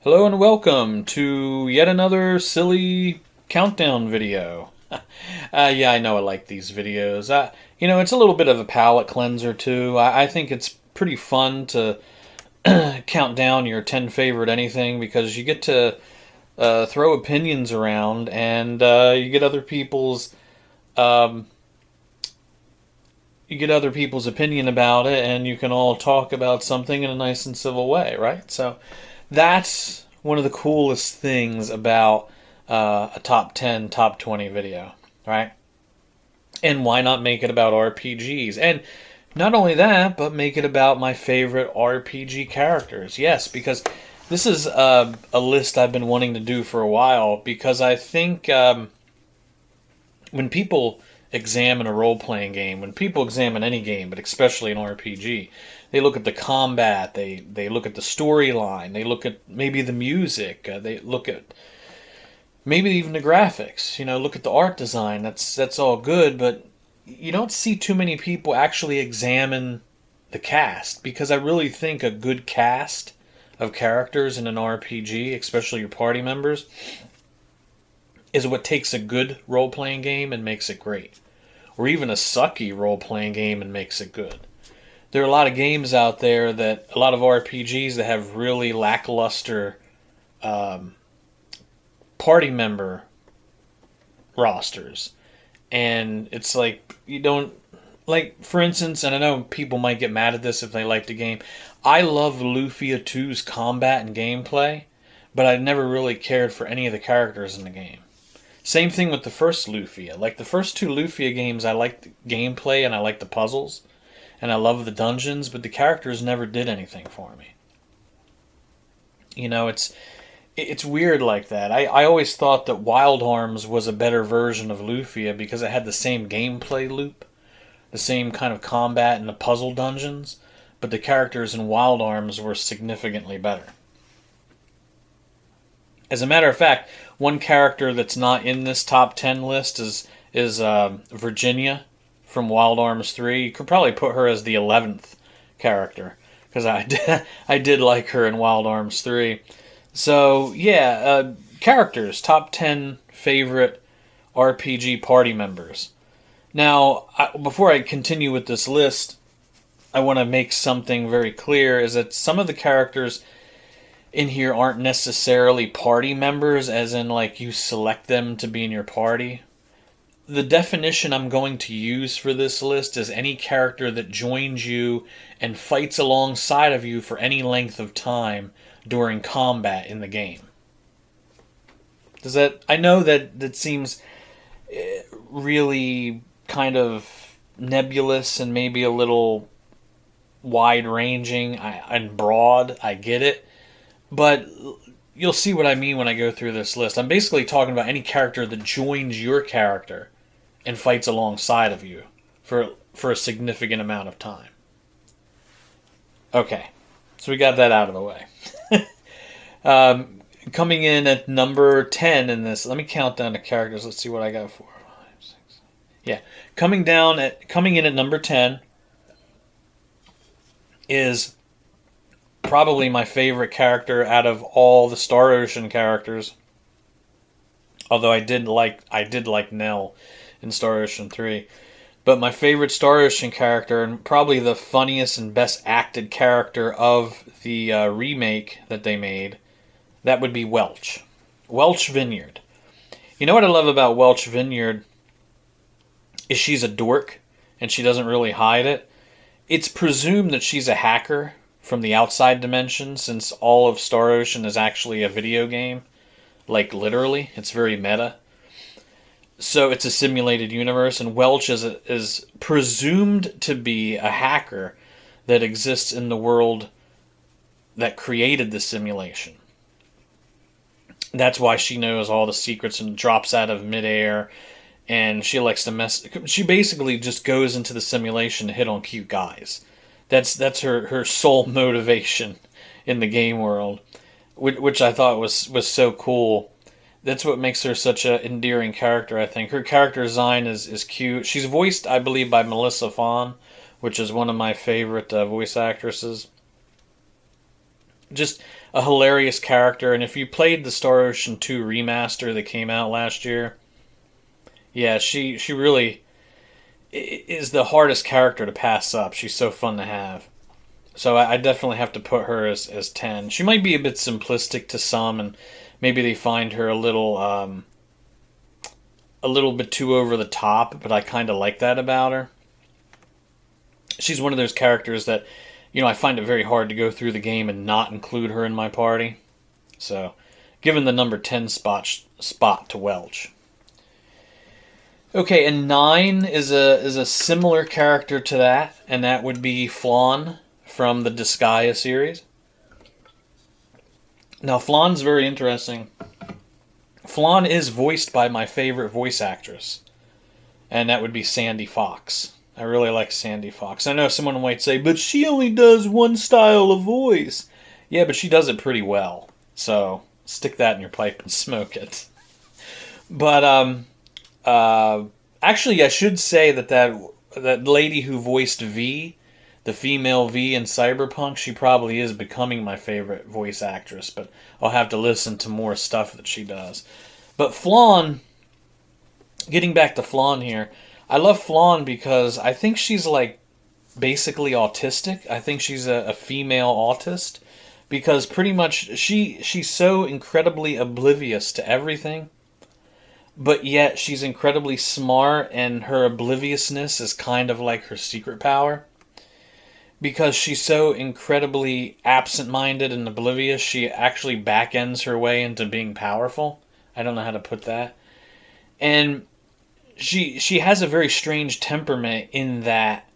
Hello and welcome to yet another silly countdown video. Yeah, I know I like these videos. It's a little bit of a palate cleanser too. I think it's pretty fun to count down your 10 favorite anything because you get to throw opinions around and um, you get other people's opinion about it, and you can all talk about something in a nice and civil way, right? So that's one of the coolest things about a top 10, top 20 video, right? And why not make it about RPGs? And not only that, but make it about my favorite RPG characters. Yes, because this is a list I've been wanting to do for a while because I think when people examine a role playing game, when people examine any game, but especially an RPG, they look at the combat, they look at the storyline, they look at maybe the music, they look at maybe even the graphics. Look at the art design. That's all good, but you don't see too many people actually examine the cast because I really think a good cast of characters in an RPG, especially your party members, is what takes a good role playing game and makes it great, or even a sucky role playing game and makes it good. There are a lot of games out there a lot of RPGs that have really lackluster um, party member rosters. And it's like, you don't, like, for instance, and I know people might get mad at this if they like the game, I love Lufia 2's combat and gameplay, but I never really cared for any of the characters in the game. Same thing with the first Lufia. Like, the first two Lufia games, I liked the gameplay and I liked the puzzles, and I love the dungeons, but the characters never did anything for me. It's weird like that. I always thought that Wild Arms was a better version of Lufia because it had the same gameplay loop, the same kind of combat and the puzzle dungeons, but the characters in Wild Arms were significantly better. As a matter of fact, one character that's not in this top 10 list is Virginia from Wild Arms 3. You could probably put her as the 11th character because I did like her in Wild Arms 3. So, yeah, characters, top 10 favorite RPG party members. Now, before I continue with this list, I want to make something very clear, is that some of the characters in here aren't necessarily party members, as in, like, you select them to be in your party. The definition I'm going to use for this list is any character that joins you and fights alongside of you for any length of time during combat in the game. I know that seems really kind of nebulous and maybe a little wide-ranging and broad. I get it. But you'll see what I mean when I go through this list. I'm basically talking about any character that joins your character and fights alongside of you for a significant amount of time. Okay, so we got that out of the way. Coming in at number 10 in this, let me count down the characters. Let's see what I got. 4, 5, 6. Yeah, coming in at number 10 is probably my favorite character out of all the Star Ocean characters. Although I did like Nell in Star Ocean 3. But my favorite Star Ocean character, and probably the funniest and best acted character of the remake that they made, that would be Welch. Welch Vineyard. You know what I love about Welch Vineyard is she's a dork, and she doesn't really hide it. It's presumed that she's a hacker from the outside dimension, since all of Star Ocean is actually a video game. Like, literally. It's very meta. So it's a simulated universe, and Welch is presumed to be a hacker that exists in the world that created the simulation. That's why she knows all the secrets and drops out of midair, and she likes to mess. She basically just goes into the simulation to hit on cute guys. That's her sole motivation in the game world, which I thought was so cool. That's what makes her such an endearing character, I think. Her character design is cute. She's voiced, I believe, by Melissa Fawn, which is one of my favorite voice actresses. Just a hilarious character. And if you played the Star Ocean 2 remaster that came out last year, yeah, she really is the hardest character to pass up. She's so fun to have. So I definitely have to put her as 10. She might be a bit simplistic to some, and maybe they find her a little bit too over the top, but I kind of like that about her. She's one of those characters that, I find it very hard to go through the game and not include her in my party. So, given the number 10 spot to Welch. Okay, and 9 is a similar character to that, and that would be Flawn from the Disgaea series. Now, Flawn's very interesting. Flawn is voiced by my favorite voice actress, and that would be Sandy Fox. I really like Sandy Fox. I know someone might say, but she only does one style of voice. Yeah, but she does it pretty well. So, stick that in your pipe and smoke it. But, actually, I should say that lady who voiced V, the female V in Cyberpunk, she probably is becoming my favorite voice actress, but I'll have to listen to more stuff that she does. But Flawn, getting back to Flawn here, I love Flawn because I think she's like basically autistic. I think she's a female autist because pretty much she's so incredibly oblivious to everything, but yet she's incredibly smart, and her obliviousness is kind of like her secret power. Because she's so incredibly absent-minded and oblivious, she actually back-ends her way into being powerful. I don't know how to put that. And she has a very strange temperament in that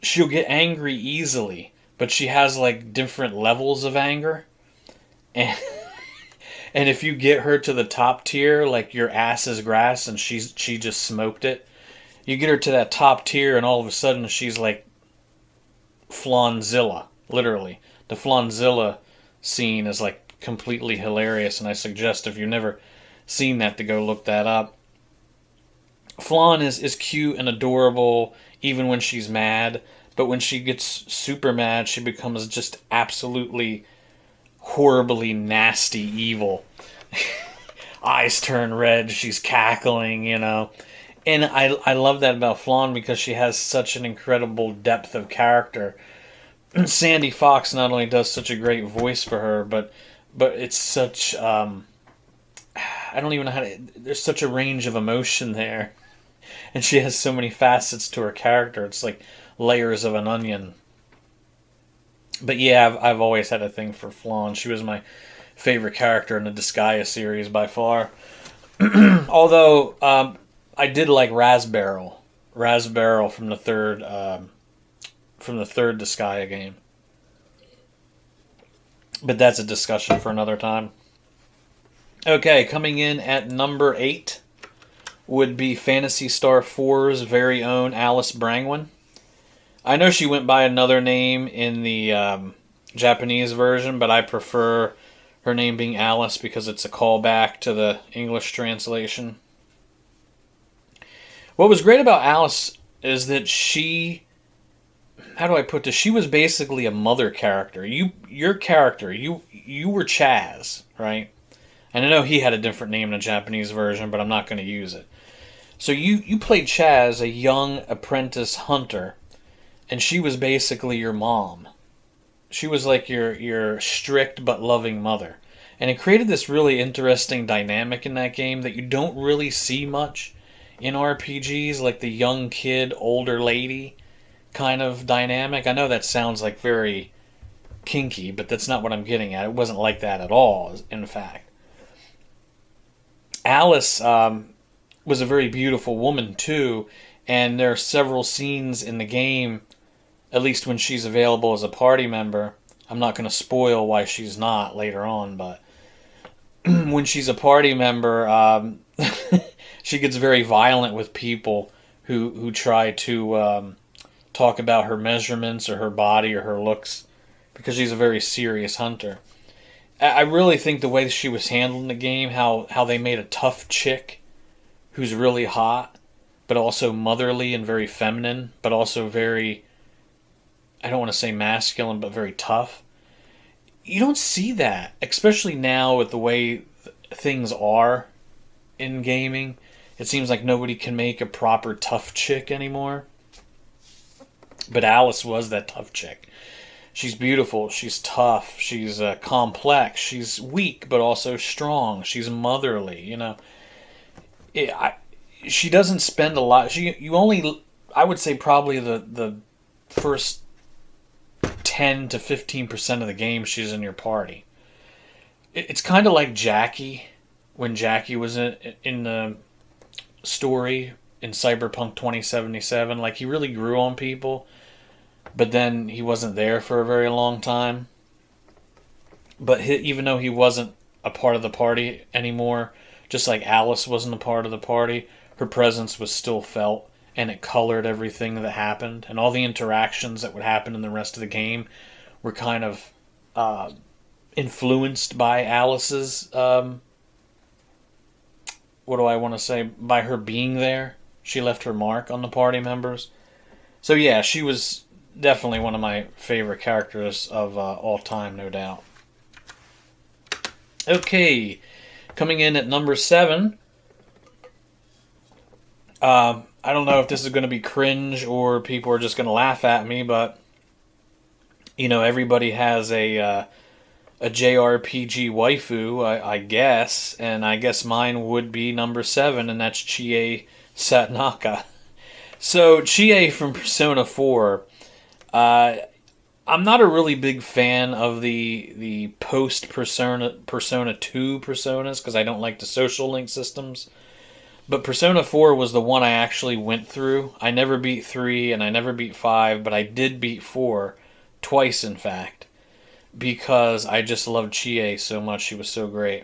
she'll get angry easily, but she has like different levels of anger. And and if you get her to the top tier, like your ass is grass and she just smoked it, you get her to that top tier and all of a sudden she's like Flawnzilla, literally. The Flawnzilla scene is like completely hilarious, and I suggest if you've never seen that to go look that up. Flawn is cute and adorable even when she's mad, but when she gets super mad, she becomes just absolutely horribly nasty evil. Eyes turn red, she's cackling, And I love that about Flawn because she has such an incredible depth of character. Sandy Fox not only does such a great voice for her, but it's such I don't even know how to. There's such a range of emotion there, and she has so many facets to her character. It's like layers of an onion. But yeah, I've always had a thing for Flawn. She was my favorite character in the Disgaea series by far. Although I did like Rasbarrel from the third Disgaea game. But that's a discussion for another time. Okay, coming in at number 8 would be Phantasy Star 4's very own Alice Brangwyn. I know she went by another name in the Japanese version, but I prefer her name being Alice because it's a callback to the English translation. What was great about Alice is that how do I put this? She was basically a mother character. Your character, you were Chaz, right? And I know he had a different name in the Japanese version, but I'm not going to use it. So you played Chaz, a young apprentice hunter, and she was basically your mom. She was like your strict but loving mother. And it created this really interesting dynamic in that game that you don't really see much in RPGs, like the young kid, older lady kind of dynamic. I know that sounds like very kinky, but that's not what I'm getting at. It wasn't like that at all, in fact. Alice was a very beautiful woman, too, and there are several scenes in the game, at least when she's available as a party member. I'm not going to spoil why she's not later on, but when she's a party member, she gets very violent with people who try to talk about her measurements or her body or her looks, because she's a very serious hunter. I really think the way she was handled in the game, how they made a tough chick who's really hot, but also motherly and very feminine, but also very, I don't want to say masculine, but very tough. you don't see that, especially now with the way things are in gaming. It seems like nobody can make a proper tough chick anymore. But Alice was that tough chick. She's beautiful. She's tough. She's complex. She's weak, but also strong. She's motherly. It, I, she doesn't spend a lot. You only, I would say, probably the first 10 to 15% of the game she's in your party. It's kind of like Jackie when Jackie was in the story in Cyberpunk 2077. Like, he really grew on people, but then he wasn't there for a very long time. But even though he wasn't a part of the party anymore, just like Alice wasn't a part of the party, her presence was still felt, and it colored everything that happened. And all the interactions that would happen in the rest of the game were kind of influenced by Alice's, what do I want to say, by her being there. She left her mark on the party members. So yeah, she was definitely one of my favorite characters of all time, no doubt. Okay, coming in at number 7. I don't know if this is going to be cringe or people are just going to laugh at me, but everybody has a JRPG waifu, I guess, and I guess mine would be number 7, and that's Chie Satnaka. So Chie from Persona 4. I'm not a really big fan of the post Persona 2 personas because I don't like the social link systems. But Persona 4 was the one I actually went through. I never beat 3 and I never beat 5, but I did beat 4 twice, in fact, because I just loved Chie so much. She was so great.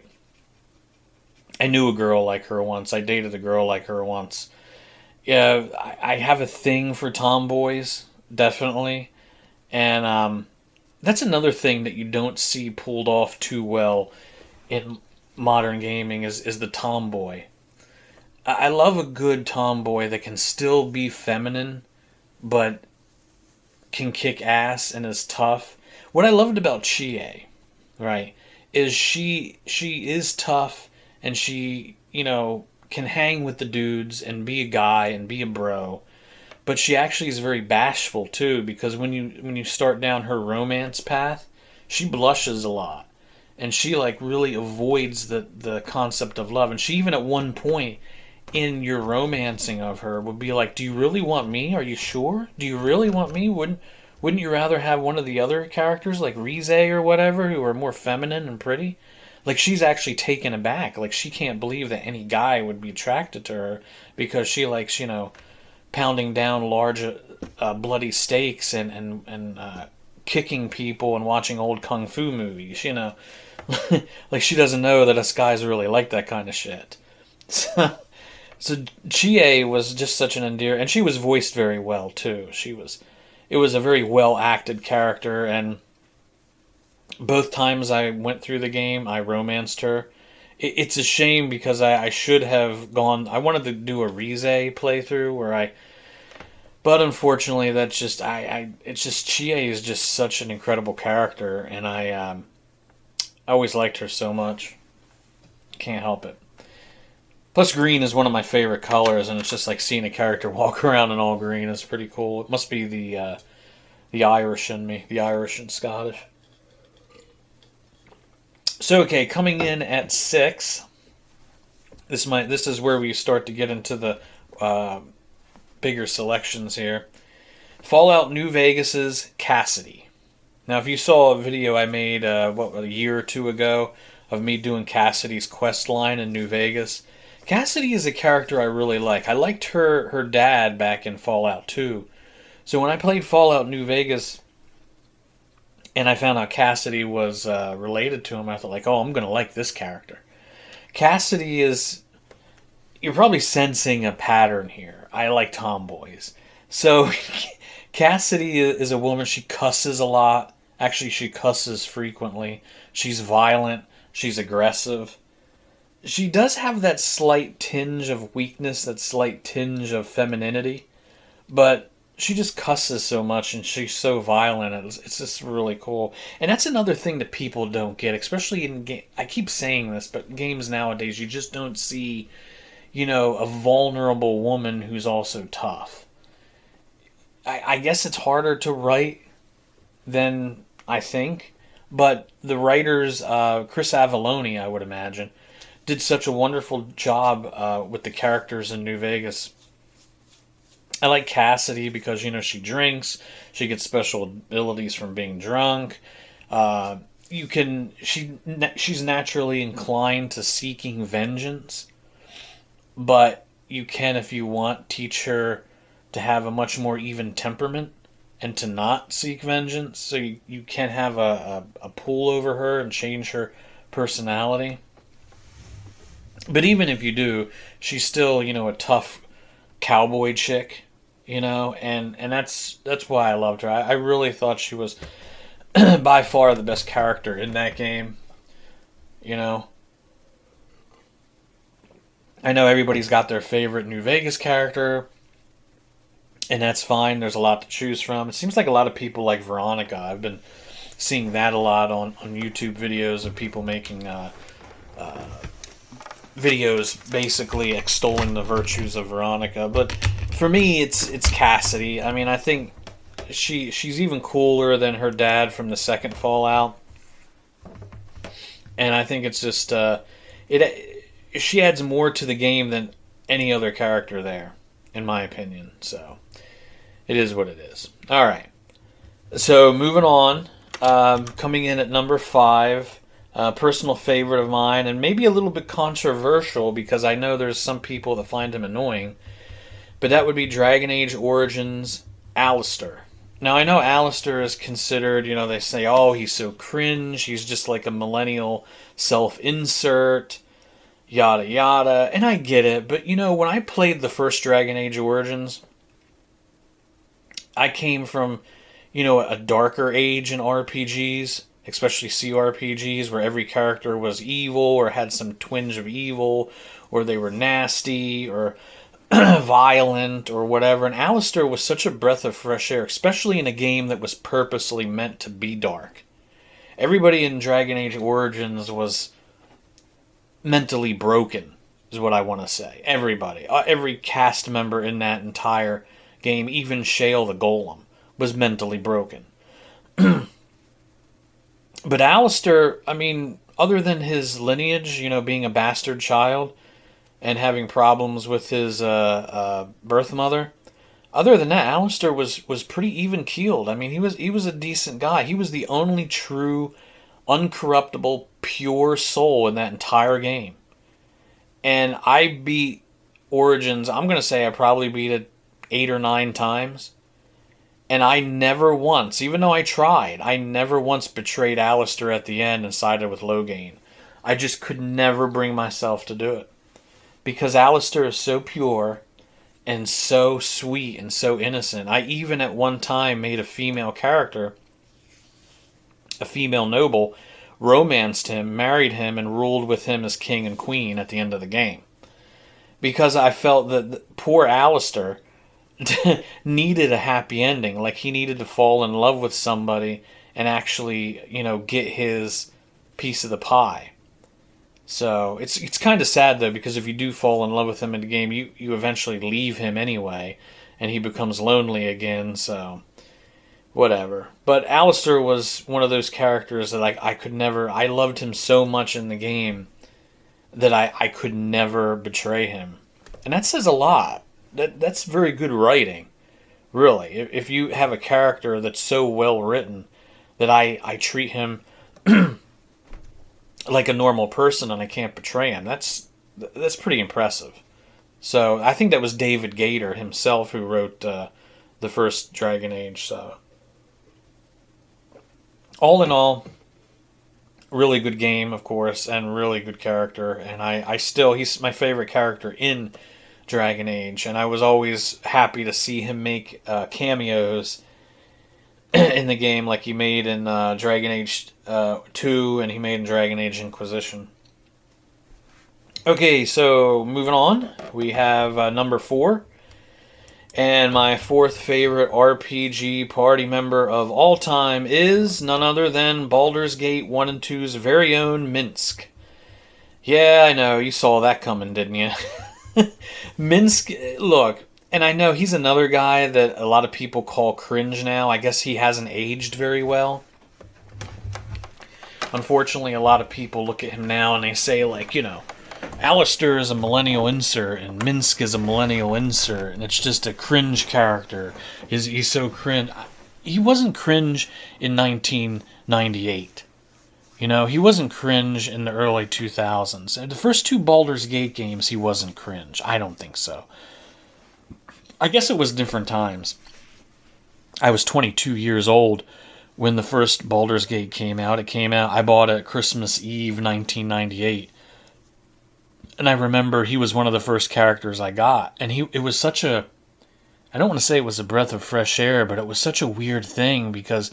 I knew a girl like her once. I dated a girl like her once. Yeah, I have a thing for tomboys, definitely. And that's another thing that you don't see pulled off too well in modern gaming is the tomboy. I love a good tomboy that can still be feminine, but can kick ass and is tough. What I loved about Chie, right, is she is tough and she, can hang with the dudes and be a guy and be a bro. But she actually is very bashful too, because when you start down her romance path, she blushes a lot. And she really avoids the concept of love. And she even at one point in your romancing of her would be like, "Do you really want me? Are you sure? Do you really want me? Wouldn't you rather have one of the other characters like Rize or whatever, who are more feminine and pretty?" Like, she's actually taken aback. Like, she can't believe that any guy would be attracted to her because she likes, pounding down large, bloody steaks and kicking people and watching old kung fu movies. Like, she doesn't know that us guys really like that kind of shit. So Chie was just such an endearing, and she was voiced very well too. It was a very well acted character, and both times I went through the game, I romanced her. It's a shame because I should have gone. I wanted to do a Rize playthrough but unfortunately, that's just it's just Chie is just such an incredible character, and I always liked her so much. Can't help it. Plus, green is one of my favorite colors, and it's just like seeing a character walk around in all green. It's pretty cool. It must be the Irish in me, the Irish and Scottish. So, okay, coming in at 6. This is where we start to get into the bigger selections here. Fallout New Vegas's Cassidy. Now, if you saw a video I made a year or two ago of me doing Cassidy's quest line in New Vegas, Cassidy is a character I really like. I liked her dad back in Fallout 2. So when I played Fallout New Vegas and I found out Cassidy was related to him, I thought, oh, I'm going to like this character. Cassidy is... You're probably sensing a pattern here. I like tomboys. So Cassidy is a woman. She cusses a lot. Actually, she cusses frequently. She's violent. She's aggressive. She does have that slight tinge of weakness, that slight tinge of femininity, but she just cusses so much and she's so violent. It's just really cool. And that's another thing that people don't get, especially in game. I keep saying this, but games nowadays, you just don't see, a vulnerable woman who's also tough. I guess it's harder to write than I think, but the writers, Chris Avellone, I would imagine, did such a wonderful job with the characters in New Vegas. I like Cassidy because she drinks, she gets special abilities from being drunk. She's naturally inclined to seeking vengeance, but you can, if you want, teach her to have a much more even temperament and to not seek vengeance. So you can have a pull over her and change her personality. But even if you do, she's still, a tough cowboy chick, and that's why I loved her. I really thought she was by far the best character in that game, you know. I know everybody's got their favorite New Vegas character, and that's fine. There's a lot to choose from. It seems like a lot of people like Veronica. I've been seeing that a lot on YouTube videos of people making videos basically extolling the virtues of Veronica. But for me, it's Cassidy. I mean, I think she's even cooler than her dad from the second Fallout, and I think it's just she adds more to the game than any other character there, in my opinion. So it is what it is. All right. So moving on, coming in at number 5, personal favorite of mine, and maybe a little bit controversial because I know there's some people that find him annoying, but that would be Dragon Age Origins Alistair. Now I know Alistair is considered, they say, oh, he's so cringe, he's just like a millennial self-insert, yada yada, and I get it, but when I played the first Dragon Age Origins, I came from, a darker age in RPGs, especially CRPGs, where every character was evil or had some twinge of evil, or they were nasty or violent or whatever. And Alistair was such a breath of fresh air, especially in a game that was purposely meant to be dark. Everybody in Dragon Age Origins was mentally broken, is what I want to say. Everybody. Every cast member in that entire game, even Shale the Golem, was mentally broken. But Alistair, I mean, other than his lineage, being a bastard child and having problems with his birth mother, other than that, Alistair was pretty even keeled. I mean, he was a decent guy. He was the only true, uncorruptible, pure soul in that entire game. And I beat Origins. I'm gonna say I probably beat it 8 or 9 times. And I never once, even though I never once betrayed Alistair at the end and sided with Loghain. I just could never bring myself to do it. Because Alistair is so pure and so sweet and so innocent. I even at one time made a female character, a female noble, romanced him, married him, and ruled with him as king and queen at the end of the game. Because I felt that poor Alistair needed a happy ending. Like he needed to fall in love with somebody and actually, get his piece of the pie. So it's kind of sad though, because if you do fall in love with him in the game, you eventually leave him anyway, and he becomes lonely again. So whatever. But Alistair was one of those characters that I could never. I loved him so much in the game that I could never betray him, and that says a lot. That's very good writing, really. If you have a character that's so well written that I treat him like a normal person and I can't betray him, that's pretty impressive. So I think that was David Gator himself who wrote the first Dragon Age. So all in all, really good game, of course, and really good character. And I still, he's my favorite character in Dragon Age, and I was always happy to see him make cameos in the game, like he made in Dragon Age 2, and he made in Dragon Age Inquisition. Okay, so moving on, we have number 4, And my fourth favorite RPG party member of all time is none other than Baldur's Gate 1 and two's very own Minsk. Yeah, I know, you saw that coming, didn't you? Minsk, look, and I know he's another guy that a lot of people call cringe now. I guess he hasn't aged very well. Unfortunately, a lot of people look at him now and they say, like, Alistair is a millennial insert and Minsk is a millennial insert, and it's just a cringe character. He's so cringe. He wasn't cringe in 1998. He wasn't cringe in the early 2000s. The first two Baldur's Gate games, he wasn't cringe. I don't think so. I guess it was different times. I was 22 years old when the first Baldur's Gate came out. I bought it Christmas Eve 1998. And I remember he was one of the first characters I got. And it was such a... I don't want to say it was a breath of fresh air, but it was such a weird thing because,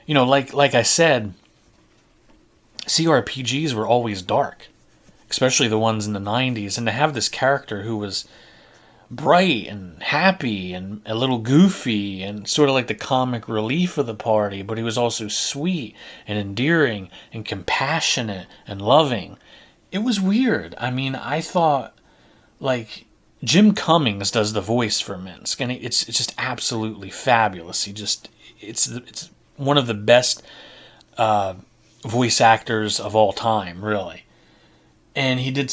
like I said, CRPGs were always dark, especially the ones in the 90s, and to have this character who was bright and happy and a little goofy and sort of like the comic relief of the party, but he was also sweet and endearing and compassionate and loving. It was weird. I mean, I thought, like, Jim Cummings does the voice for Minsk, and it's just absolutely fabulous. It's one of the best voice actors of all time, really. And he did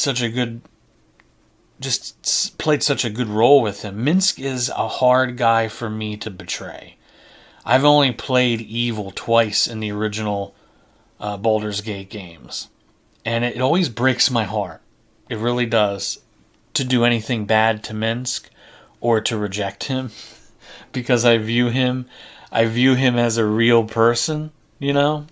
played such a good role with him. Minsk is a hard guy for me to betray. I've only played evil twice in the original Baldur's Gate games. And it always breaks my heart. It really does. To do anything bad to Minsk or to reject him. Because I view him as a real person, And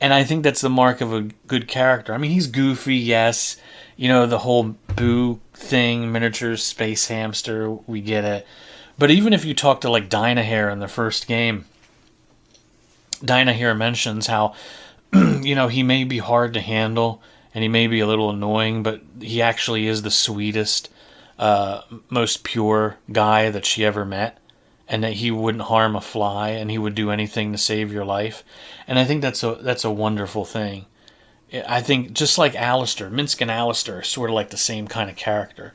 I think that's the mark of a good character. I mean, he's goofy, yes. The whole Boo thing, miniature space hamster, we get it. But even if you talk to, like, Dynahair in the first game, Dynahair mentions how, he may be hard to handle and he may be a little annoying, but he actually is the sweetest, most pure guy that she ever met. And that he wouldn't harm a fly, and he would do anything to save your life. And I think that's a wonderful thing. I think just like Alistair, Minsk and Alistair are sort of like the same kind of character.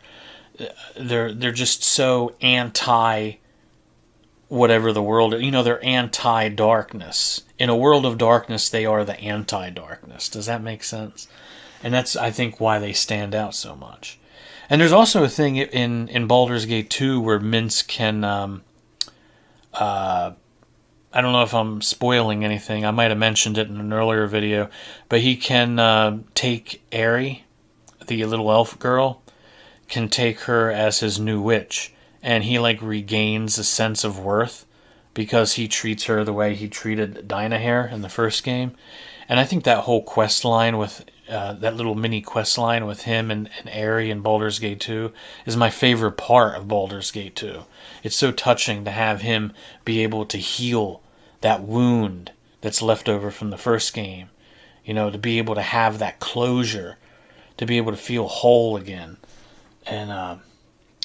They're just so anti whatever the world. They're anti darkness. In a world of darkness, they are the anti darkness. Does that make sense? And that's, I think, why they stand out so much. And there's also a thing in Baldur's Gate 2 where Minsk can. I don't know if I'm spoiling anything. I might have mentioned it in an earlier video, but he can take Aerie, the little elf girl, can take her as his new witch, and he regains a sense of worth because he treats her the way he treated Dynahair in the first game. And I think that whole quest line with that little mini quest line with him and Aerie in Baldur's Gate 2 is my favorite part of Baldur's Gate 2. It's so touching to have him be able to heal that wound that's left over from the first game. To be able to have that closure, to be able to feel whole again. And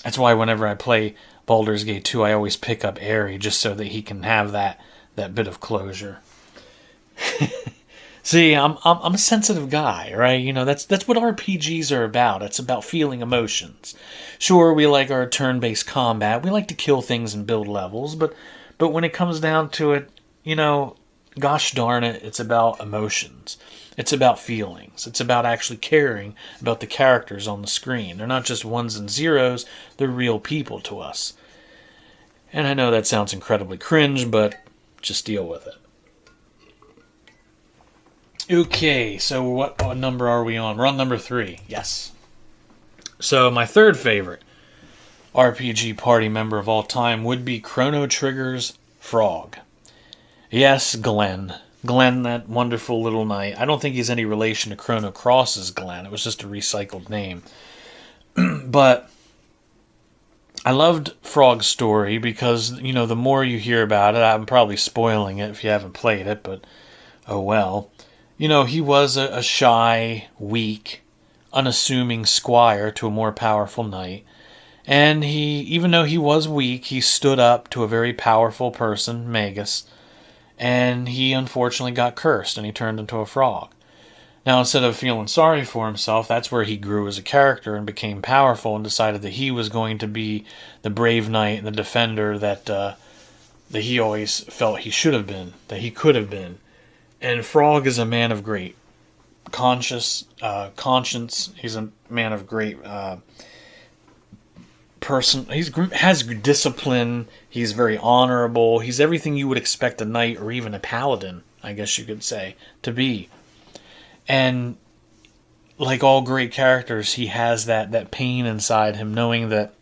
that's why whenever I play Baldur's Gate 2, I always pick up Aerie just so that he can have that bit of closure. See, I'm a sensitive guy, right? That's what RPGs are about. It's about feeling emotions. Sure, we like our turn-based combat. We like to kill things and build levels, but when it comes down to it, gosh darn it, it's about emotions. It's about feelings. It's about actually caring about the characters on the screen. They're not just ones and zeros. They're real people to us. And I know that sounds incredibly cringe, but just deal with it. Okay, so what number are we on? We're on number 3, yes. So my third favorite RPG party member of all time would be Chrono Trigger's Frog. Yes, Glenn. Glenn, that wonderful little knight. I don't think he's any relation to Chrono Cross's Glenn. It was just a recycled name. But I loved Frog's story because, the more you hear about it, I'm probably spoiling it if you haven't played it, but oh well. He was a shy, weak, unassuming squire to a more powerful knight. And even though he was weak, he stood up to a very powerful person, Magus, and he unfortunately got cursed and he turned into a frog. Now, instead of feeling sorry for himself, that's where he grew as a character and became powerful and decided that he was going to be the brave knight and the defender that he always felt he should have been, that he could have been. And Frog is a man of great conscience. He's a man of great person. He has discipline. He's very honorable. He's everything you would expect a knight or even a paladin, I guess you could say, to be. And like all great characters, he has that pain inside him, knowing that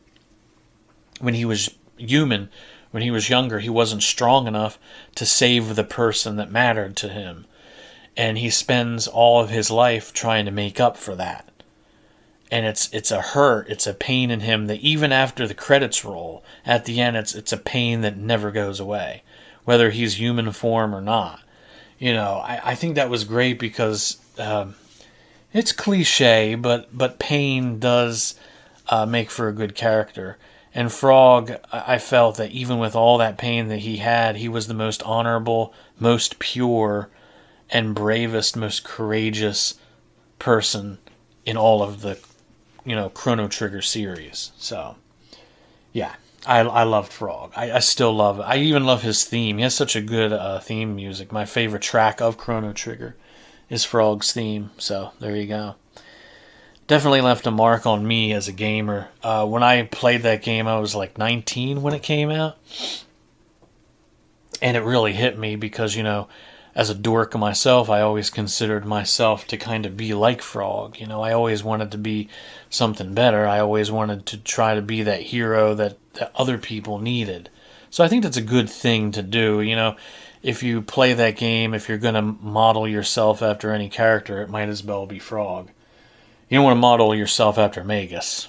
when he was human, when he was younger, he wasn't strong enough to save the person that mattered to him. And he spends all of his life trying to make up for that. And it's a hurt, it's a pain in him that even after the credits roll, at the end, it's a pain that never goes away, whether he's human form or not. I think that was great because it's cliche, but pain does make for a good character. And Frog, I felt that even with all that pain that he had, he was the most honorable, most pure, and bravest, most courageous person in all of the, Chrono Trigger series. So, yeah, I loved Frog. I still love it. I even love his theme. He has such a good theme music. My favorite track of Chrono Trigger is Frog's theme. So, there you go. Definitely left a mark on me as a gamer. When I played that game, I was like 19 when it came out. And it really hit me because, as a dork myself, I always considered myself to kind of be like Frog. I always wanted to be something better. I always wanted to try to be that hero that other people needed. So I think that's a good thing to do. If you play that game, if you're going to model yourself after any character, it might as well be Frog. You don't want to model yourself after Magus,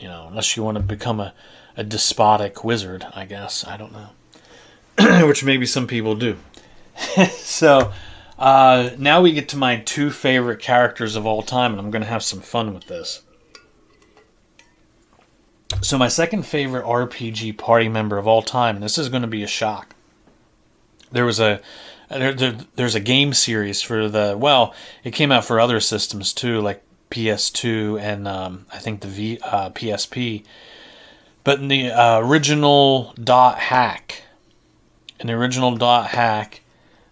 unless you want to become a despotic wizard, I guess. I don't know. Which maybe some people do. So, now we get to my two favorite characters of all time, and I'm going to have some fun with this. So my second favorite RPG party member of all time, and this is going to be a shock. There's a game series for it came out for other systems too, like PS2 and I think the PSP. But in the original .hack,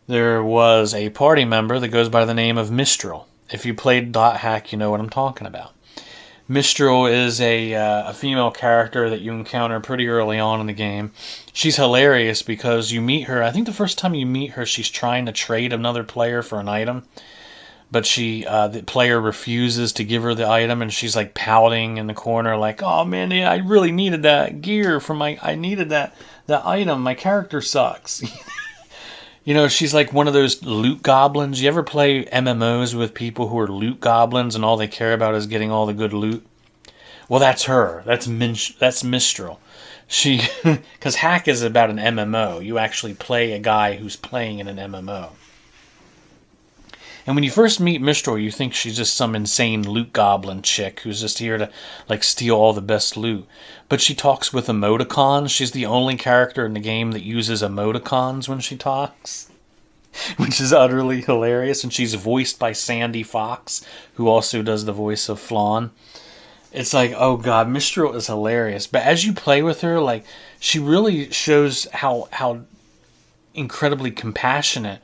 there was a party member that goes by the name of Mistral. If you played .hack, you know what I'm talking about. Mistral is a female character that you encounter pretty early on in the game. She's hilarious because you meet her. I think the first time you meet her, she's trying to trade another player for an item. But the player refuses to give her the item, and she's like pouting in the corner like, oh man, I really needed that gear I needed that item. My character sucks. She's like one of those loot goblins. You ever play MMOs with people who are loot goblins and all they care about is getting all the good loot? Well, that's her. That's Mistral. Because Hack is about an MMO. You actually play a guy who's playing in an MMO. And when you first meet Mistral, you think she's just some insane loot goblin chick who's just here to steal all the best loot. But she talks with emoticons. She's the only character in the game that uses emoticons when she talks, which is utterly hilarious. And she's voiced by Sandy Fox, who also does the voice of Flawn. It's like, oh god, Mistral is hilarious. But as you play with her, she really shows how incredibly compassionate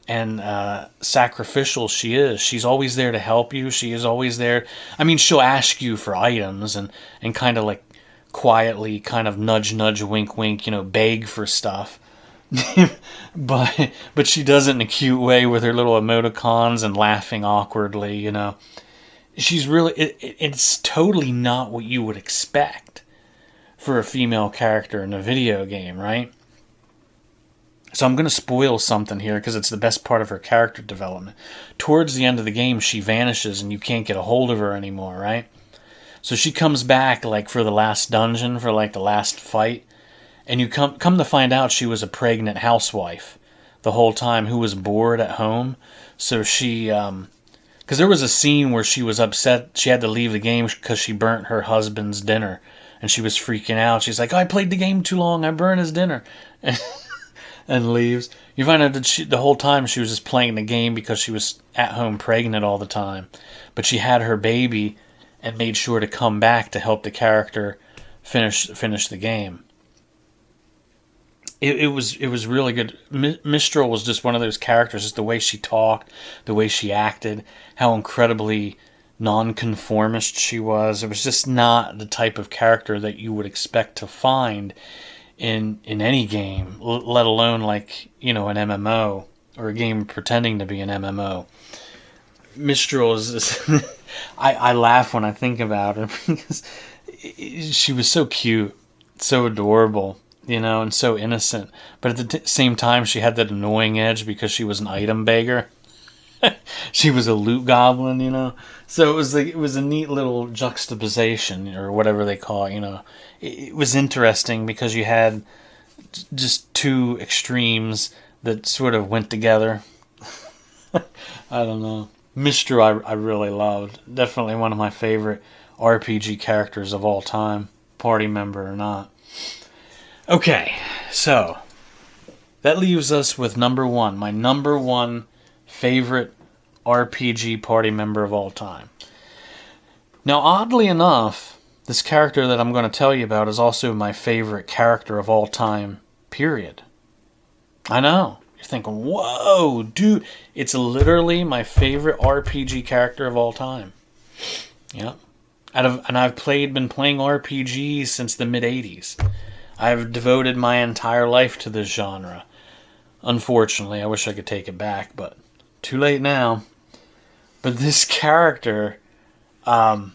and sacrificial she is. She's always there to help you. She is always there. I mean, she'll ask you for items and kind of quietly kind of nudge, wink, wink, beg for stuff. but she does it in a cute way with her little emoticons and laughing awkwardly, She's really, it's totally not what you would expect for a female character in a video game, right? So I'm going to spoil something here because it's the best part of her character development. Towards the end of the game, she vanishes and you can't get a hold of her anymore, right? So she comes back for the last dungeon, for the last fight. And you come to find out she was a pregnant housewife the whole time who was bored at home. So she, because there was a scene where she was upset. She had to leave the game because she burnt her husband's dinner and she was freaking out. She's like, "Oh, I played the game too long. I burned his dinner," and leaves. You find out that the whole time she was just playing the game because she was at home pregnant all the time, but she had her baby and made sure to come back to help the character finish the game. It was really good. Mistral was just one of those characters, just the way she talked, the way she acted, how incredibly nonconformist she was. It was just not the type of character that you would expect to find in any game, let alone like, an MMO or a game pretending to be an MMO. Mistral is just I laugh when I think about her because she was so cute, so adorable, and so innocent. But at the same time, she had that annoying edge because she was an item beggar. She was a loot goblin, So it was a neat little juxtaposition, or whatever they call it, It was interesting because you had just two extremes that sort of went together. I don't know. Mistral I really loved. Definitely one of my favorite RPG characters of all time, party member or not. Okay, so that leaves us with number one, my number one favorite RPG party member of all time. Now, oddly enough, this character that I'm going to tell you about is also my favorite character of all time, period. I know. You're thinking, whoa, dude, it's literally my favorite RPG character of all time. Yep. And I've been playing RPGs since the mid-'80s. I've devoted my entire life to this genre. Unfortunately, I wish I could take it back, but too late now. But this character, I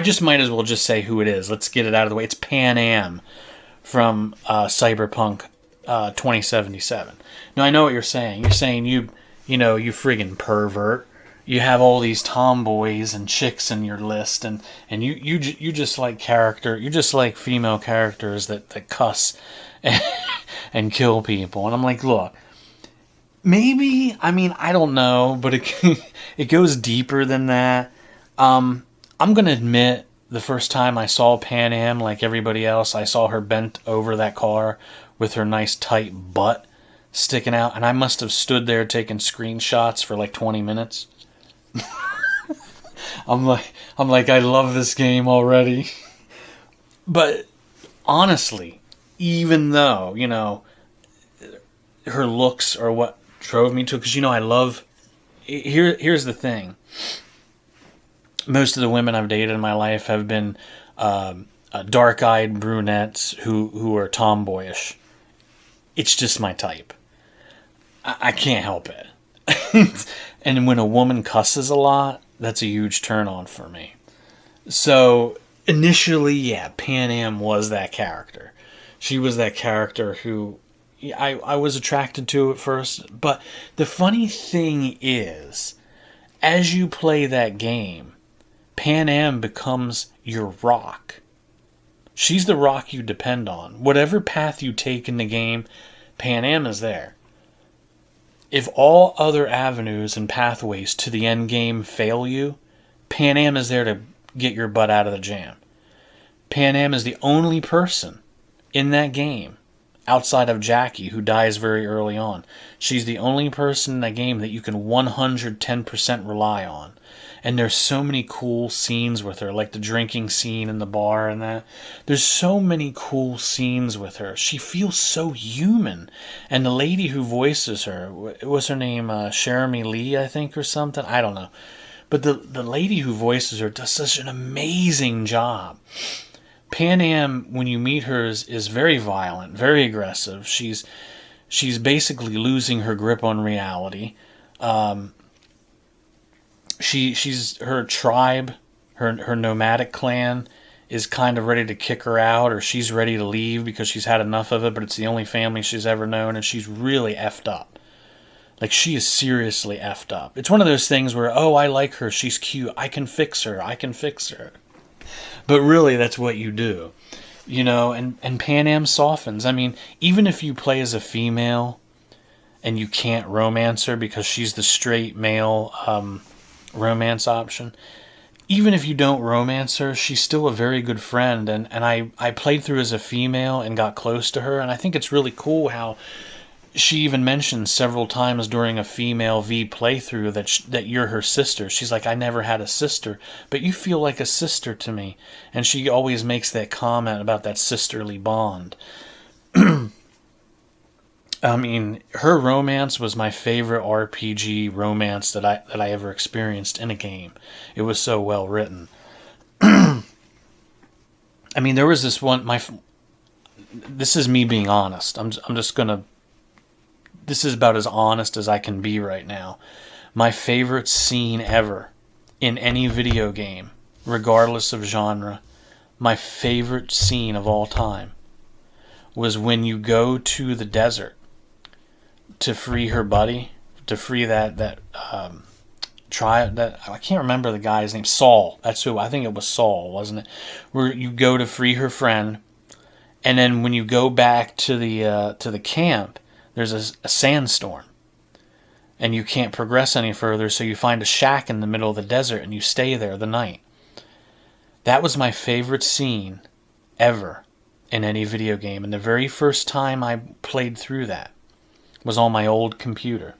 just might as well just say who it is. Let's get it out of the way. It's Pan Am from Cyberpunk 2077. Now, I know what you're saying. You're saying you friggin' pervert. You have all these tomboys and chicks in your list, and you just like you just like female characters that cuss and kill people. And I'm like, look, maybe, I don't know, but it goes deeper than that. I'm gonna admit, the first time I saw Pan Am, like everybody else, I saw her bent over that car with her nice tight butt sticking out, and I must have stood there taking screenshots for like 20 minutes. I'm like, I love this game already. But honestly, even though, her looks are what drove me to it, because, I love... Here's the thing. Most of the women I've dated in my life have been dark-eyed brunettes who are tomboyish. It's just my type. I can't help it. And when a woman cusses a lot, that's a huge turn-on for me. So, initially, yeah, Pan Am was that character. She was that character who I was attracted to at first. But the funny thing is, as you play that game, Pan Am becomes your rock. She's the rock you depend on. Whatever path you take in the game, Pan Am is there. If all other avenues and pathways to the end game fail you, Pan Am is there to get your butt out of the jam. Pan Am is the only person in that game, outside of Jackie, who dies very early on. She's the only person in that game that you can 110% rely on. And there's so many cool scenes with her, like the drinking scene in the bar and that. There's so many cool scenes with her. She feels so human. And the lady who voices her, what's her name? Jeremy Lee, I think, or something? I don't know. But the lady who voices her does such an amazing job. Pan Am, when you meet her, is very violent, very aggressive. She's basically losing her grip on reality. She's her tribe, her nomadic clan is kind of ready to kick her out, or she's ready to leave because she's had enough of it, but it's the only family she's ever known, and she's really effed up. Like, she is seriously effed up. It's one of those things where, oh, I like her, she's cute, I can fix her. But really, that's what you do. And Pan Am softens. Even if you play as a female and you can't romance her because she's the straight male romance option, even if you don't romance her, she's still a very good friend. And I played through as a female and got close to her. And I think it's really cool how she even mentioned several times during a female V playthrough that you're her sister. She's like, I never had a sister, but you feel like a sister to me. And she always makes that comment about that sisterly bond. I mean, her romance was my favorite RPG romance that I ever experienced in a game. It was so well written. I mean, there was this one. This is me being honest. I'm just gonna. This is about as honest as I can be right now. My favorite scene ever in any video game, regardless of genre, my favorite scene of all time was when you go to the desert to free her buddy, to free that I can't remember the guy's name. Saul. That's who. I think it was Saul, wasn't it? Where you go to free her friend, and then when you go back to the camp, there's a sandstorm, and you can't progress any further. So you find a shack in the middle of the desert, and you stay there the night. That was my favorite scene ever in any video game, and the very first time I played through that was on my old computer.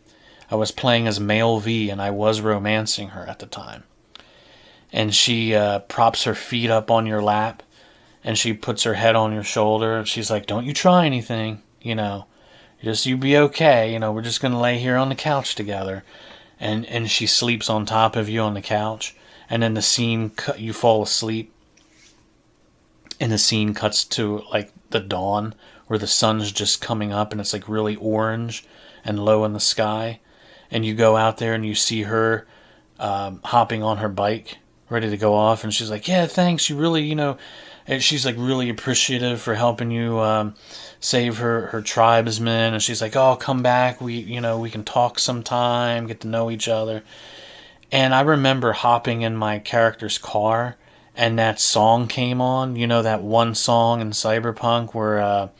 I was playing as Male V, and I was romancing her at the time. And she props her feet up on your lap, and she puts her head on your shoulder, and she's like, don't you try anything, you be okay, we're just going to lay here on the couch together. And she sleeps on top of you on the couch, and then the scene, you fall asleep, and the scene cuts to, like, the dawn, where the sun's just coming up and it's like really orange and low in the sky, and you go out there and you see her hopping on her bike ready to go off, and she's like, yeah, thanks, you really, and she's like really appreciative for helping you save her tribesmen, and she's like, oh, come back, we can talk sometime, get to know each other. And I remember hopping in my character's car, and that song came on, that one song in Cyberpunk where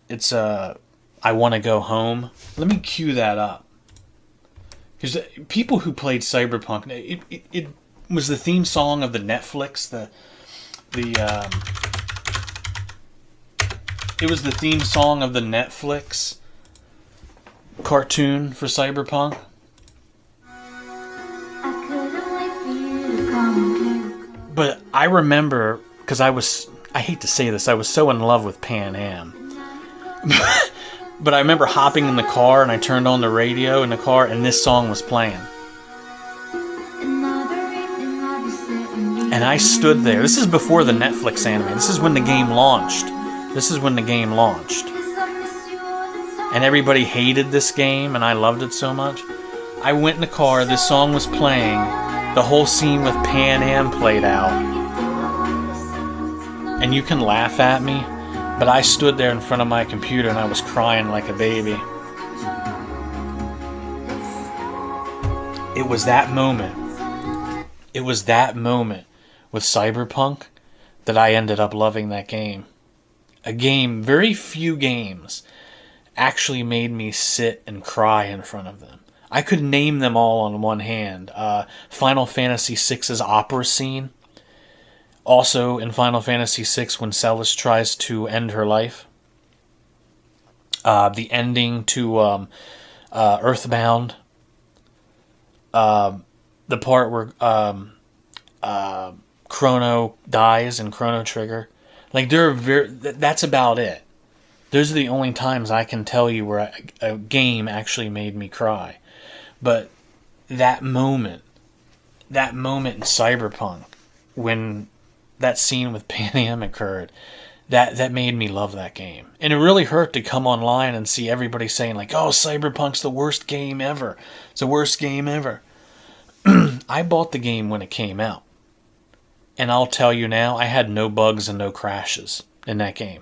it's I Want to Go Home. Let me cue that up. Because people who played Cyberpunk, it was the theme song of the Netflix, it was the theme song of the Netflix cartoon for Cyberpunk. But I remember, because I hate to say this, I was so in love with Pan Am. But I remember hopping in the car, and I turned on the radio in the car, and this song was playing. And I stood there. This is before the Netflix anime. This is when the game launched. And everybody hated this game, and I loved it so much. I went in the car, this song was playing, the whole scene with Pan Am played out. And you can laugh at me, but I stood there in front of my computer and I was crying like a baby. It was that moment with Cyberpunk that I ended up loving that game. A game, very few games actually made me sit and cry in front of them. I could name them all on one hand. Final Fantasy VI's opera scene. Also in Final Fantasy VI, when Celis tries to end her life. The ending to Earthbound. The part where Chrono dies in Chrono Trigger. Like, that's about it. Those are the only times I can tell you where a game actually made me cry. But that moment in Cyberpunk, when that scene with Pan Am occurred, that made me love that game. And it really hurt to come online and see everybody saying, like, oh, Cyberpunk's the worst game ever. It's the worst game ever. I bought the game when it came out. And I'll tell you now, I had no bugs and no crashes in that game.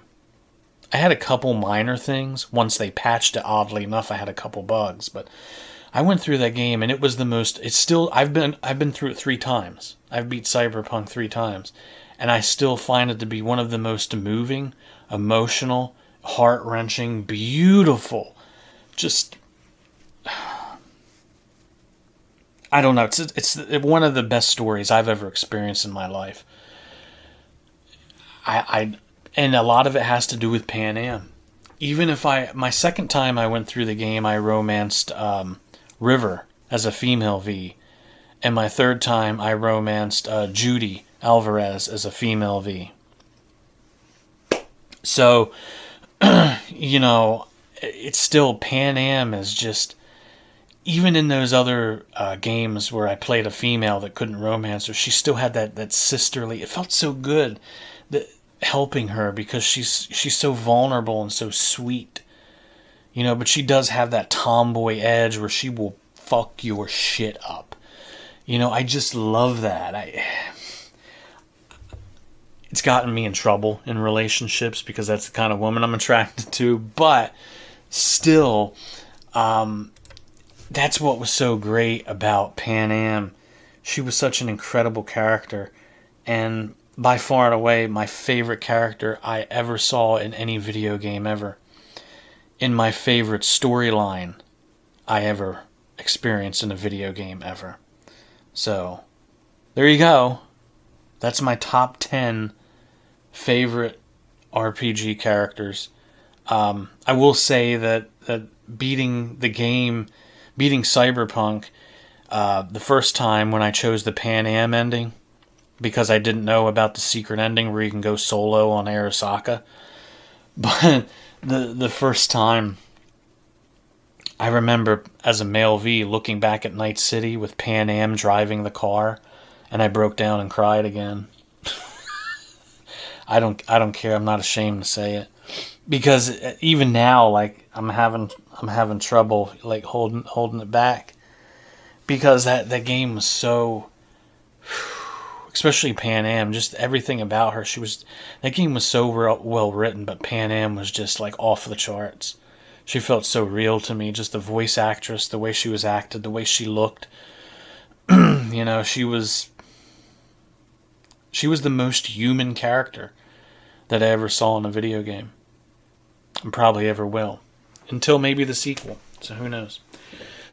I had a couple minor things. Once they patched it, oddly enough, I had a couple bugs, but I went through that game, and it was the most. It's still. I've been through it 3 times. I've beat Cyberpunk 3 times, and I still find it to be one of the most moving, emotional, heart-wrenching, beautiful. Just, I don't know. It's one of the best stories I've ever experienced in my life. And a lot of it has to do with Pan Am. Even if my second time I went through the game, I romanced River as a female V, and my third time I romanced Judy Alvarez as a female V. So, it's still Pan Am is just, even in those other games where I played a female that couldn't romance her, she still had that sisterly. It felt so good that helping her, because she's so vulnerable and so sweet, but she does have that tomboy edge where she will fuck your shit up. I just love that. It's gotten me in trouble in relationships because that's the kind of woman I'm attracted to, but still, that's what was so great about Pan Am. She was such an incredible character, and by far and away my favorite character I ever saw in any video game ever. In my favorite storyline I ever experienced in a video game ever. So, there you go. That's my top 10 favorite RPG characters. I will say that beating Cyberpunk, the first time when I chose the Pan Am ending, because I didn't know about the secret ending where you can go solo on Arasaka. But the first time, I remember as a male V looking back at Night City with Pan Am driving the car, and I broke down and cried again. I don't care. I'm not ashamed to say it, because even now, like, I'm having trouble like holding it back, because that game was so, especially Pan Am, just everything about her. That game was so well written, but Pan Am was just like off the charts. She felt so real to me. Just the voice actress, the way she was acted, the way she looked. She was the most human character that I ever saw in a video game, and probably ever will, until maybe the sequel. So who knows?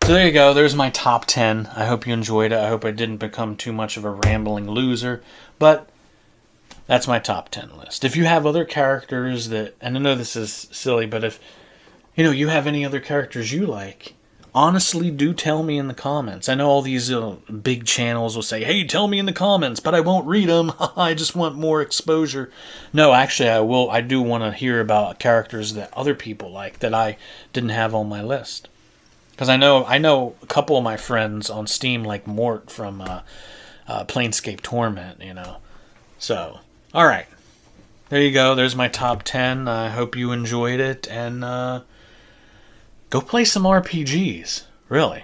So there you go. There's my top 10. I hope you enjoyed it. I hope I didn't become too much of a rambling loser, but that's my top 10 list. If you have other characters that, and I know this is silly, but if you have any other characters you like, honestly, do tell me in the comments. I know all these big channels will say, hey, tell me in the comments, but I won't read them. I just want more exposure. No, actually, I will. I do want to hear about characters that other people like that I didn't have on my list. Because I know a couple of my friends on Steam like Mort from Planescape Torment, So, all right. There you go. There's my top 10. I hope you enjoyed it, and go play some RPGs. Really.